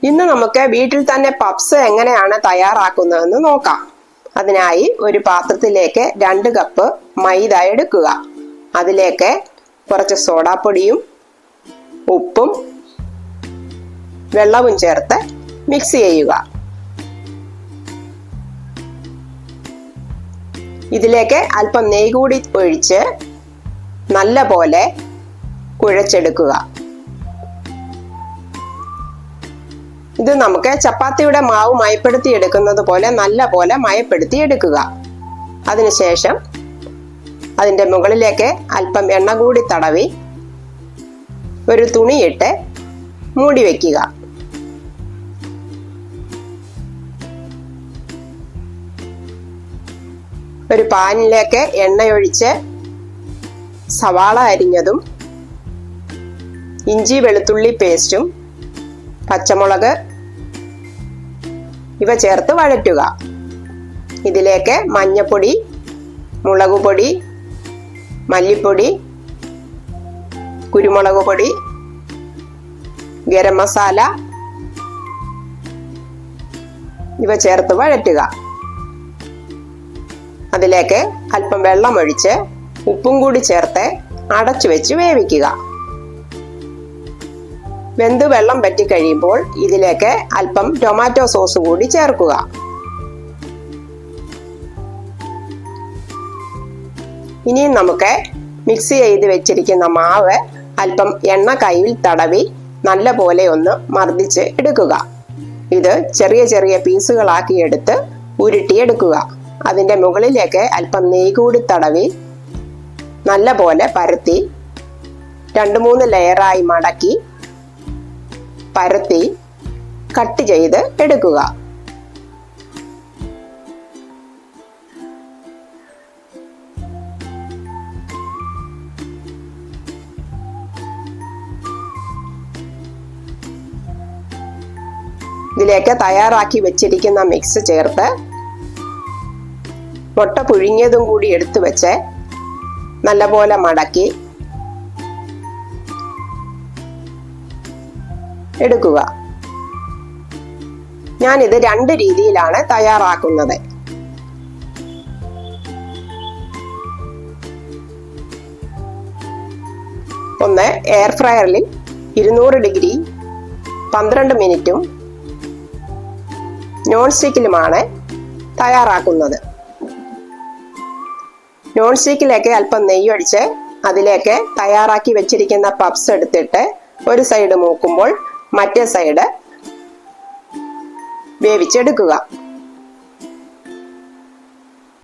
ഇന്ന് നമുക്ക് വീട്ടിൽ തന്നെ പപ്സ് എങ്ങനെയാണ് തയ്യാറാക്കുന്നതെന്ന് നോക്കാം. അതിനായി ഒരു പാത്രത്തിലേക്ക് 2 കപ്പ് മൈദ എടുക്കുക. അതിലേക്ക് കുറച്ച് സോഡാപ്പൊടിയും ഉപ്പും വെള്ളവും ചേർത്ത് മിക്സ് ചെയ്യുക. ഇതിലേക്ക് അല്പം നെയ്യ് കൂടി ഒഴിച്ച് നല്ല പോലെ കുഴച്ചെടുക്കുക. ഇത് നമുക്ക് ചപ്പാത്തിയുടെ മാവ് മയപ്പെടുത്തി എടുക്കുന്നത് പോലെ നല്ല പോലെ മയപ്പെടുത്തി എടുക്കുക. അതിനുശേഷം അതിൻ്റെ മുകളിലേക്ക് അല്പം എണ്ണ കൂടി തടവി ഒരു തുണിയിട്ട് മൂടി വയ്ക്കുക. ഒരു പാനിലേക്ക് എണ്ണയൊഴിച്ച് സവാള അരിഞ്ഞതും ഇഞ്ചി വെളുത്തുള്ളി പേസ്റ്റും പച്ചമുളക് ഇവ ചേർത്ത് വഴറ്റുക. ഇതിലേക്ക് മഞ്ഞപ്പൊടി, മുളകുപൊടി, മല്ലിപ്പൊടി, കുരുമുളക് പൊടി, ഗരം മസാല ഇവ ചേർത്ത് വഴറ്റുക. അതിലേക്ക് അല്പം വെള്ളം ഒഴിച്ച് ഉപ്പും കൂടി ചേർത്ത് അടച്ചു വെച്ച് വേവിക്കുക. വെന്ത് വെള്ളം പറ്റി കഴിയുമ്പോൾ ഇതിലേക്ക് അല്പം ടൊമാറ്റോ സോസ് കൂടി ചേർക്കുക. ഇനിയും നമുക്ക് മിക്സ് ചെയ്ത് വെച്ചിരിക്കുന്ന മാവ് അല്പം എണ്ണ കയ്യിൽ തടവി നല്ല പോലെ ഒന്ന് മർദ്ദിച്ച് എടുക്കുക. ഇത് ചെറിയ ചെറിയ പീസുകളാക്കി എടുത്ത് ഉരുട്ടിയെടുക്കുക. അതിൻ്റെ മുകളിലേക്ക് അല്പം നെയ്യ് കൂടി തടവി നല്ല പോലെ പരത്തി 2-3 ലെയറായി മടക്കി പരത്തി കട്ട് ചെയ്ത് എടുക്കുക. ഇതിലേക്ക് തയ്യാറാക്കി വെച്ചിരിക്കുന്ന മിക്സ് ചേർത്ത് മുട്ട പുഴുങ്ങിയതും കൂടി എടുത്തു വെച്ച് നല്ലപോലെ മടക്കി എടുക്കുക. ഞാനിത് 2 രീതിയിലാണ് തയ്യാറാക്കുന്നത്. ഒന്ന് എയർ ഫ്രയറിൽ 200 ഡിഗ്രി 12 മിനിറ്റും നോൺ സ്റ്റിക്കിലുമാണ് തയ്യാറാക്കുന്നത്. നോൺ സ്റ്റിക്കിലേക്ക് അല്പം നെയ്യ് ഒഴിച്ച് അതിലേക്ക് തയ്യാറാക്കി വെച്ചിരിക്കുന്ന പപ്സ് എടുത്തിട്ട് ഒരു സൈഡ് മൂക്കുമ്പോൾ മറ്റേ സൈഡ് വേവിച്ചെടുക്കുക.